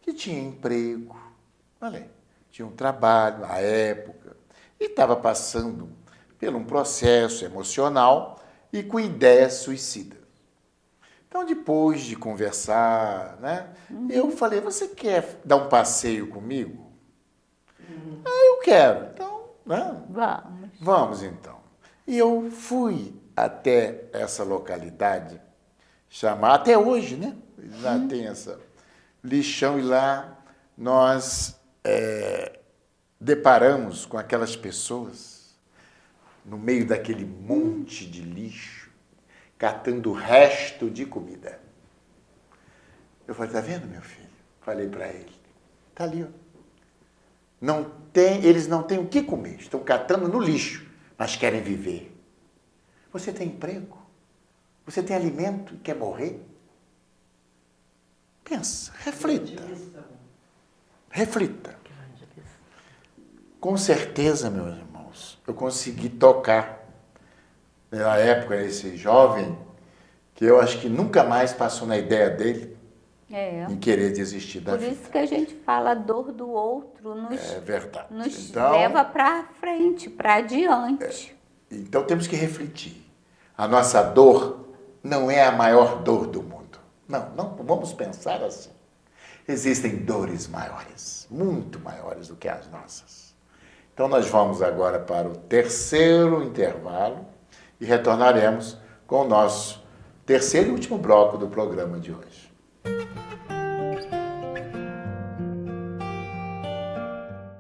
que tinha emprego, tinha um trabalho à época e estava passando por um processo emocional e com ideias suicidas. Então, depois de conversar, né, eu falei, você quer dar um passeio comigo? Eu quero. Então, né? Vamos então. E eu fui até essa localidade, até hoje, né? Lá tem essa lixão e lá nós deparamos com aquelas pessoas no meio daquele monte de lixo, catando o resto de comida. Eu falei, tá vendo, meu filho? Falei para ele, tá ali, ó. Eles não têm o que comer, estão catando no lixo, mas querem viver. Você tem emprego? Você tem alimento e quer morrer? Pensa, reflita. Reflita. Com certeza, meus irmãos, eu consegui tocar na época esse jovem que eu acho que nunca mais passou na ideia dele em querer desistir da Por vida. isso que a gente fala a dor do outro É verdade. nos Então, leva para frente, para adiante. então temos que refletir. A nossa dor não é a maior dor do mundo. Não vamos pensar assim. Existem dores maiores, muito maiores do que as nossas. Então nós vamos agora para o terceiro intervalo e retornaremos com o nosso terceiro e último bloco do programa de hoje.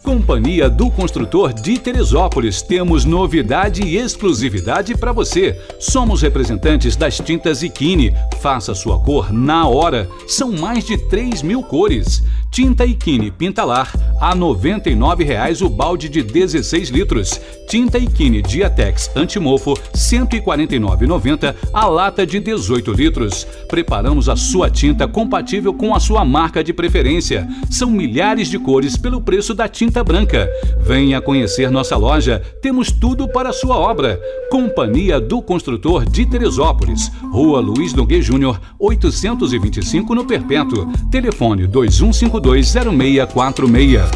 Companhia do Construtor de Teresópolis. Temos novidade e exclusividade para você. Somos representantes das tintas Ikine. Faça sua cor na hora. São mais de 3.000 cores. Tinta Ikine Pintalar a R$ 99,00 o balde de 16 litros. Tinta Ikine Diatex Antimofo R$ 149,90 a lata de 18 litros. Preparamos a sua tinta compatível com a sua marca de preferência. São milhares de cores pelo preço da tinta branca. Venha conhecer nossa loja. Temos tudo para a sua obra. Companhia do Construtor de Teresópolis. Rua Luiz Nogueira Júnior, 825 no Perpétuo. Telefone 21520646.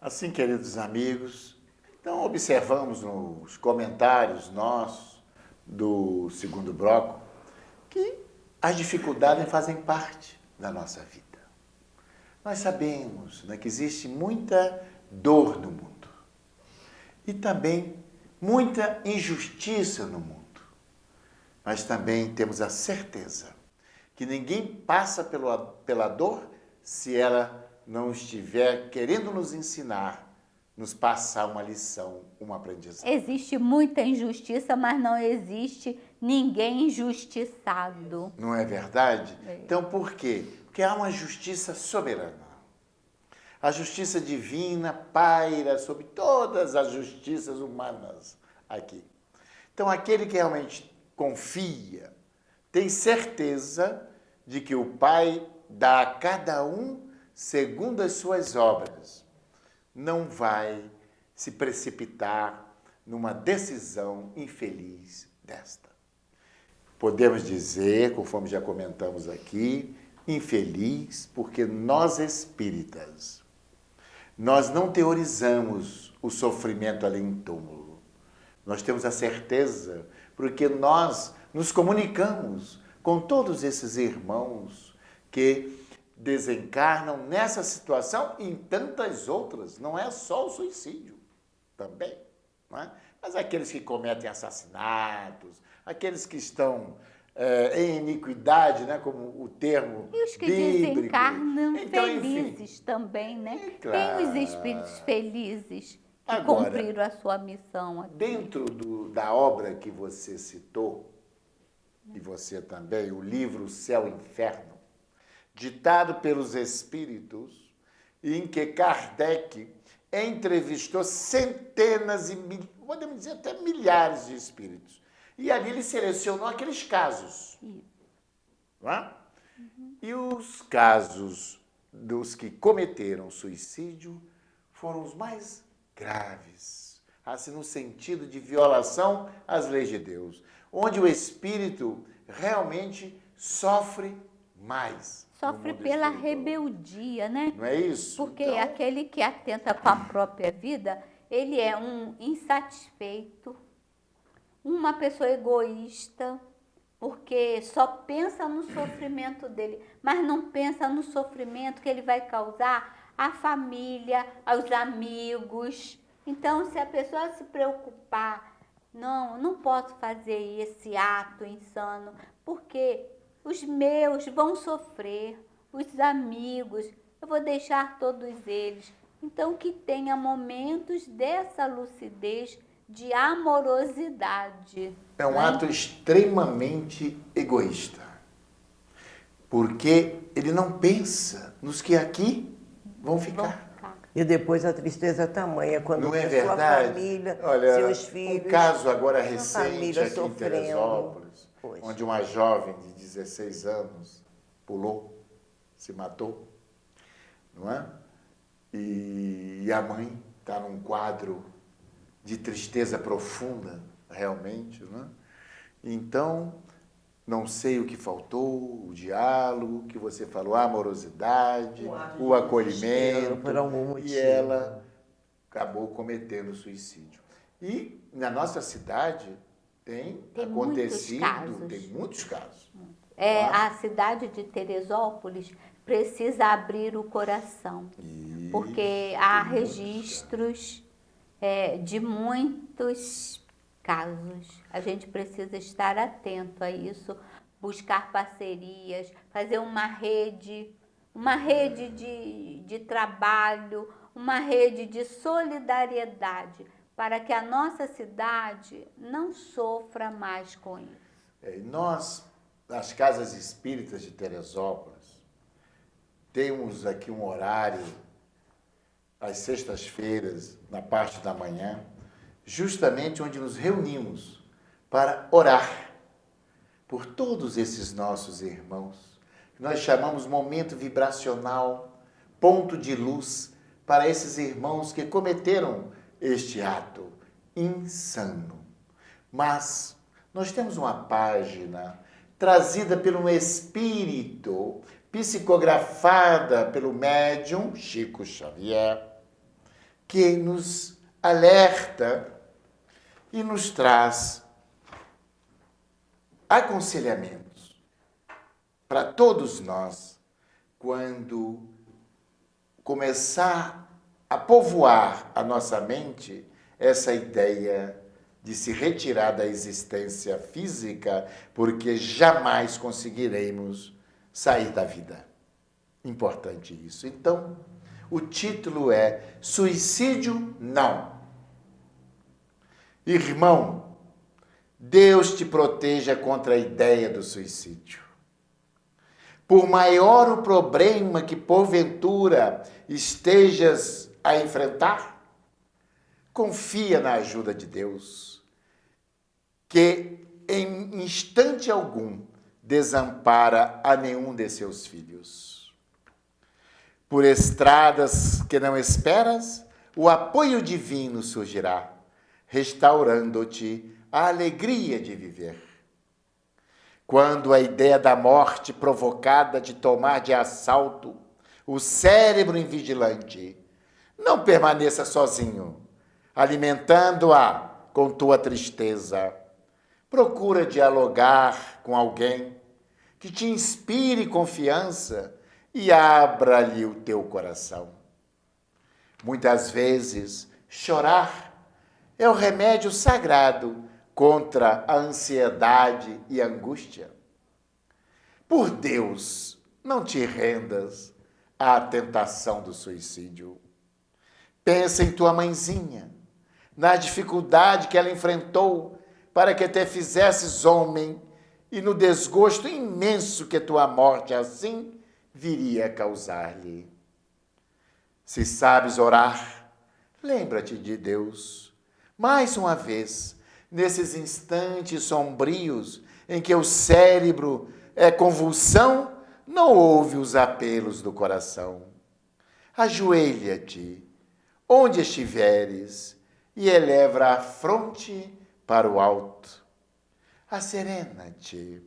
Assim, queridos amigos, então observamos nos comentários nossos do segundo bloco que as dificuldades fazem parte da nossa vida. Nós sabemos, né, que existe muita dor no mundo e também muita injustiça no mundo. Mas também temos a certeza que ninguém passa pela dor se ela não estiver querendo nos ensinar, nos passar uma lição, um aprendizado. Existe muita injustiça, mas não existe ninguém injustiçado. Não é verdade? Então, por quê? Porque há uma justiça soberana. A justiça divina paira sobre todas as justiças humanas aqui. Então, aquele que realmente confia, tem certeza de que o Pai dá a cada um segundo as suas obras. Não vai se precipitar numa decisão infeliz desta. Podemos dizer, conforme já comentamos aqui, infeliz porque nós espíritas, nós não teorizamos o sofrimento ali em túmulo. Nós temos a certeza porque nós nos comunicamos com todos esses irmãos que desencarnam nessa situação e em tantas outras. Não é só o suicídio, também. Não é? Mas aqueles que cometem assassinatos, aqueles que estão em iniquidade, né, como o termo E os que bíblico. desencarnam Então, felizes enfim, também, né? claro. Tem os espíritos felizes que Agora, cumpriram a sua missão aqui. dentro da obra que você citou, e você também, o livro Céu e Inferno, ditado pelos espíritos, em que Kardec entrevistou centenas e podemos dizer até milhares de espíritos. E ali ele selecionou aqueles casos. Não é? E os casos dos que cometeram suicídio foram os mais graves, assim, no sentido de violação às leis de Deus, onde o espírito realmente sofre mais. Sofre pela rebeldia, né? Não é isso? Porque Então, aquele que atenta com a própria vida, ele é um insatisfeito, uma pessoa egoísta, porque só pensa no sofrimento dele, mas não pensa no sofrimento que ele vai causar à família, aos amigos. Então, se a pessoa se preocupar, não posso fazer esse ato insano, porque os meus vão sofrer, os amigos, eu vou deixar todos eles. Então, que tenha momentos dessa lucidez, de amorosidade. é um ato extremamente egoísta, porque ele não pensa nos que aqui vão ficar. E depois a tristeza tamanha quando Não é vê sua verdade? família, Olha, seus filhos. um caso agora sua recente família aqui em sofrendo. Teresópolis, Poxa. onde uma jovem de 16 anos pulou, se matou, não é? E a mãe está num quadro de tristeza profunda, realmente, não é? Então, não sei o que faltou, o diálogo que você falou, a amorosidade, o acolhimento, por algum motivo. e ela acabou cometendo suicídio. E na nossa cidade tem acontecido, tem muitos casos. A cidade de Teresópolis precisa abrir o coração, porque há registros de muitos casos. A gente precisa estar atento a isso, buscar parcerias, fazer uma rede de trabalho, uma rede de solidariedade, para que a nossa cidade não sofra mais com isso. E nós, nas casas espíritas de Teresópolis, temos aqui um horário, às sextas-feiras, na parte da manhã, justamente onde nos reunimos para orar por todos esses nossos irmãos, que nós chamamos momento vibracional, ponto de luz para esses irmãos que cometeram este ato insano. Mas nós temos uma página trazida por um espírito, psicografada pelo médium Chico Xavier, que nos alerta e nos traz aconselhamentos para todos nós quando começar a povoar a nossa mente essa ideia de se retirar da existência física, porque jamais conseguiremos sair da vida. Importante isso. Então, o título é Suicídio Não. Irmão, Deus te proteja contra a ideia do suicídio. Por maior o problema que porventura estejas a enfrentar, confia na ajuda de Deus, que em instante algum desampara a nenhum de seus filhos. Por estradas que não esperas, o apoio divino surgirá, restaurando-te a alegria de viver. Quando a ideia da morte provocada te tomar de assalto o cérebro invigilante, não permaneça sozinho, alimentando-a com tua tristeza. Procura dialogar com alguém que te inspire confiança e abra-lhe o teu coração. Muitas vezes, chorar é o remédio sagrado contra a ansiedade e a angústia. Por Deus, não te rendas à tentação do suicídio. Pensa em tua mãezinha, na dificuldade que ela enfrentou para que te fizesses homem e no desgosto imenso que tua morte assim viria a causar-lhe. Se sabes orar, lembra-te de Deus. Mais uma vez, nesses instantes sombrios em que o cérebro é convulsão, não ouve os apelos do coração. Ajoelha-te, onde estiveres, e eleva a fronte para o alto. Acerena-te,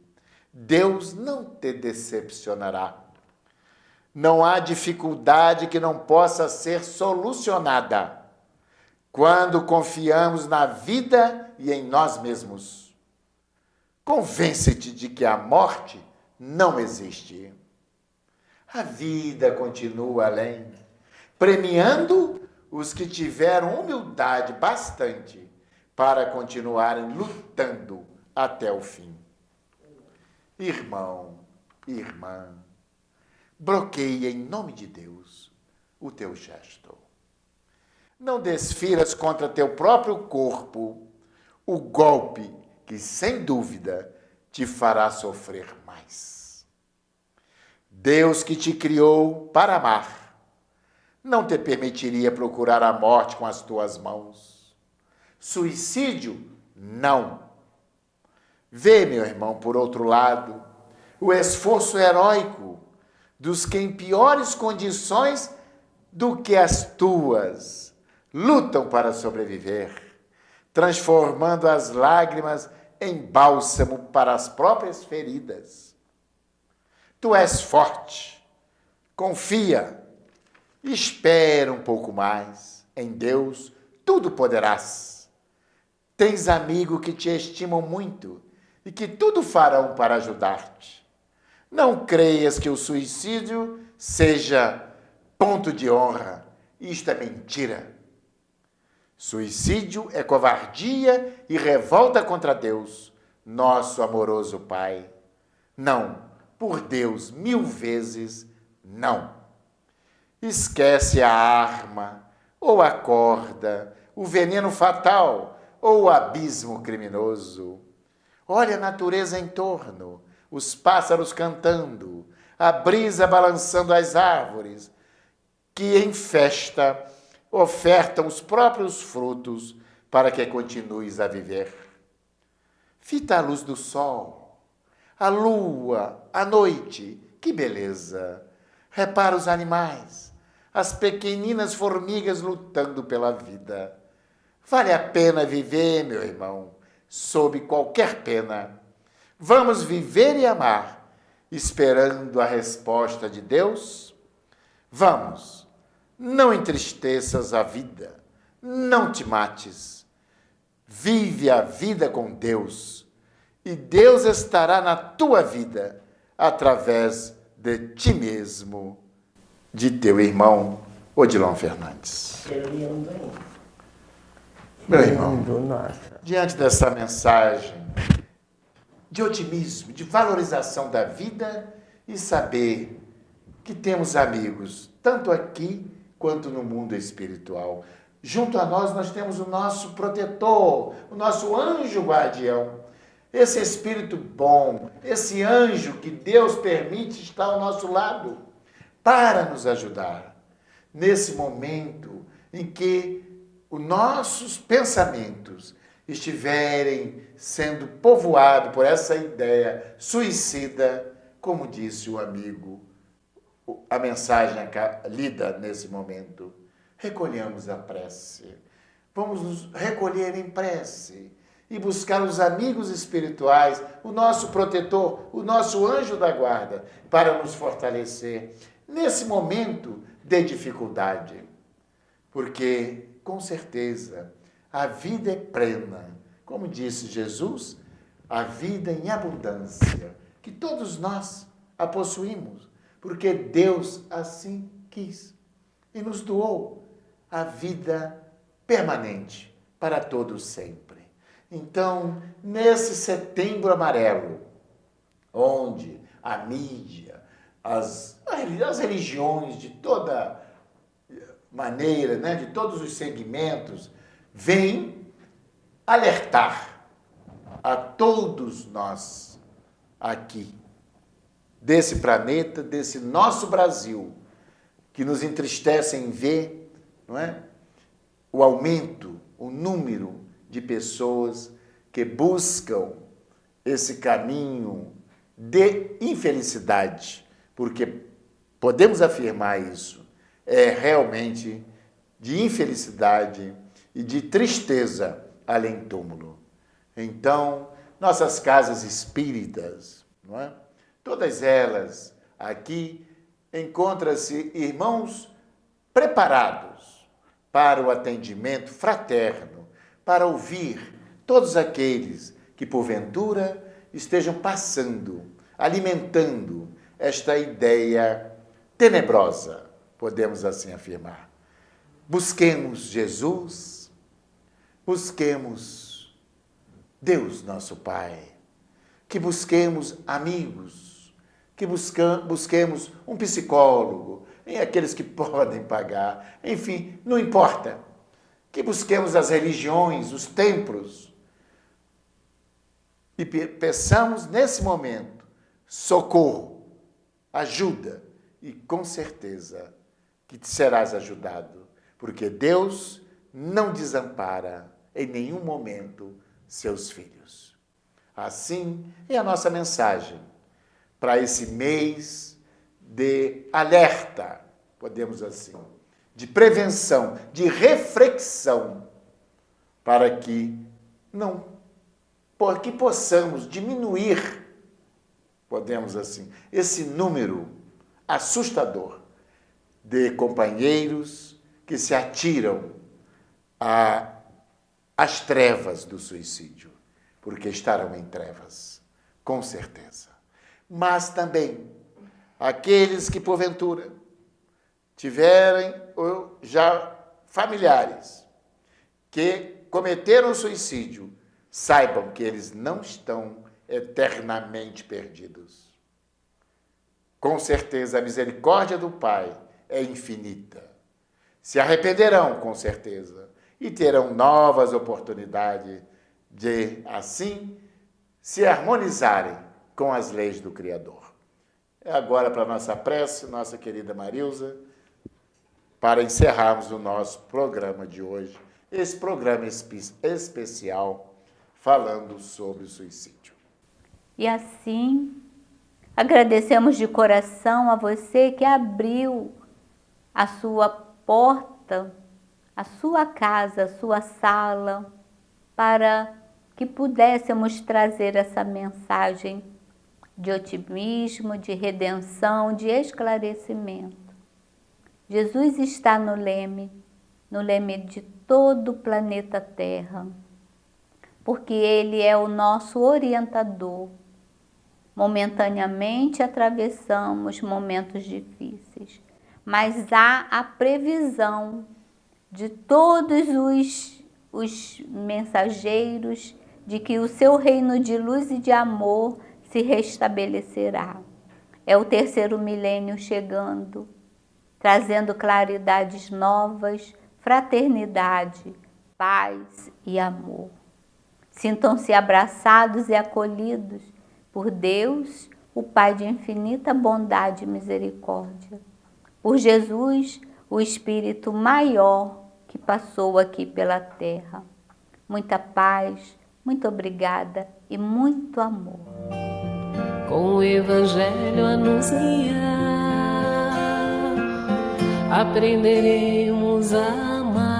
Deus não te decepcionará. Não há dificuldade que não possa ser solucionada quando confiamos na vida e em nós mesmos. Convence-te de que a morte não existe. A vida continua além, premiando os que tiveram humildade bastante para continuarem lutando até o fim. Irmão, irmã, bloqueia em nome de Deus o teu gesto. Não desfiras contra teu próprio corpo o golpe que, sem dúvida, te fará sofrer mais. Deus que te criou para amar, não te permitiria procurar a morte com as tuas mãos. Suicídio, não. Vê, meu irmão, por outro lado, o esforço heróico dos que em piores condições do que as tuas lutam para sobreviver, transformando as lágrimas em bálsamo para as próprias feridas. Tu és forte, confia, espera um pouco mais, em Deus tudo poderás. Tens amigos que te estimam muito e que tudo farão para ajudar-te. Não creias que o suicídio seja ponto de honra. Isto é mentira. Suicídio é covardia e revolta contra Deus, nosso amoroso Pai. Não, por Deus, 1000 vezes não. Esquece a arma, ou a corda, o veneno fatal, ou o abismo criminoso. Olha a natureza em torno, os pássaros cantando, a brisa balançando as árvores, que em festa ofertam os próprios frutos para que continues a viver. Fita a luz do sol, a lua, a noite, que beleza! Repara os animais, as pequeninas formigas lutando pela vida. Vale a pena viver, meu irmão, sob qualquer pena. Vamos viver e amar, esperando a resposta de Deus? Vamos, não entristeças a vida, não te mates. Vive a vida com Deus, e Deus estará na tua vida, através de ti mesmo, de teu irmão Odilon Fernandes. Que lindo, hein? Meu irmão, Lindo, nossa. diante dessa mensagem de otimismo, de valorização da vida e saber que temos amigos, tanto aqui quanto no mundo espiritual. Junto a nós temos o nosso protetor, o nosso anjo guardião. Esse espírito bom, esse anjo que Deus permite estar ao nosso lado para nos ajudar. Nesse momento em que os nossos pensamentos estiverem sendo povoados por essa ideia suicida, como disse o amigo, a mensagem lida nesse momento, recolhamos a prece. Vamos nos recolher em prece e buscar os amigos espirituais, o nosso protetor, o nosso anjo da guarda, para nos fortalecer nesse momento de dificuldade. Porque, com certeza, a vida é plena. Como disse Jesus, a vida em abundância, que todos nós a possuímos, porque Deus assim quis e nos doou a vida permanente para todos sempre. Então, nesse setembro amarelo, onde a mídia, as religiões de toda maneira, né, de todos os segmentos, vêm alertar a todos nós aqui, desse planeta, desse nosso Brasil, que nos entristece em ver, não é, o aumento, o número de pessoas que buscam esse caminho de infelicidade, porque podemos afirmar isso, é realmente de infelicidade e de tristeza além túmulo. Então, nossas casas espíritas, não é? Todas elas aqui encontram-se irmãos preparados para o atendimento fraterno, para ouvir todos aqueles que porventura estejam passando, alimentando esta ideia tenebrosa, podemos assim afirmar. Busquemos Jesus, busquemos Deus nosso Pai, que busquemos amigos, que busquemos um psicólogo, aqueles que podem pagar, enfim, não importa. Que busquemos as religiões, os templos, e peçamos nesse momento socorro, ajuda, e com certeza que serás ajudado, porque Deus não desampara em nenhum momento seus filhos. Assim é a nossa mensagem para esse mês de alerta, podemos assim, de prevenção, de reflexão, para que possamos diminuir, podemos assim, esse número assustador de companheiros que se atiram às trevas do suicídio, porque estarão em trevas, com certeza. Mas também aqueles que porventura tiverem ou já familiares que cometeram suicídio, saibam que eles não estão eternamente perdidos. Com certeza a misericórdia do Pai é infinita. Se arrependerão, com certeza, e terão novas oportunidades de, assim, se harmonizarem com as leis do Criador. Agora, para a nossa prece, nossa querida Marilza, para encerrarmos o nosso programa de hoje, esse programa especial falando sobre o suicídio. E assim, agradecemos de coração a você que abriu a sua porta, a sua casa, a sua sala, para que pudéssemos trazer essa mensagem de otimismo, de redenção, de esclarecimento. Jesus está no leme de todo o planeta Terra, porque Ele é o nosso orientador. Momentaneamente atravessamos momentos difíceis, mas há a previsão de todos os mensageiros de que o seu reino de luz e de amor se restabelecerá. É o terceiro milênio chegando, trazendo claridades novas, fraternidade, paz e amor. Sintam-se abraçados e acolhidos por Deus, o Pai de infinita bondade e misericórdia. Por Jesus, o Espírito maior que passou aqui pela terra. Muita paz, muito obrigada e muito amor. Com o Evangelho a nos guiar, aprenderemos a amar.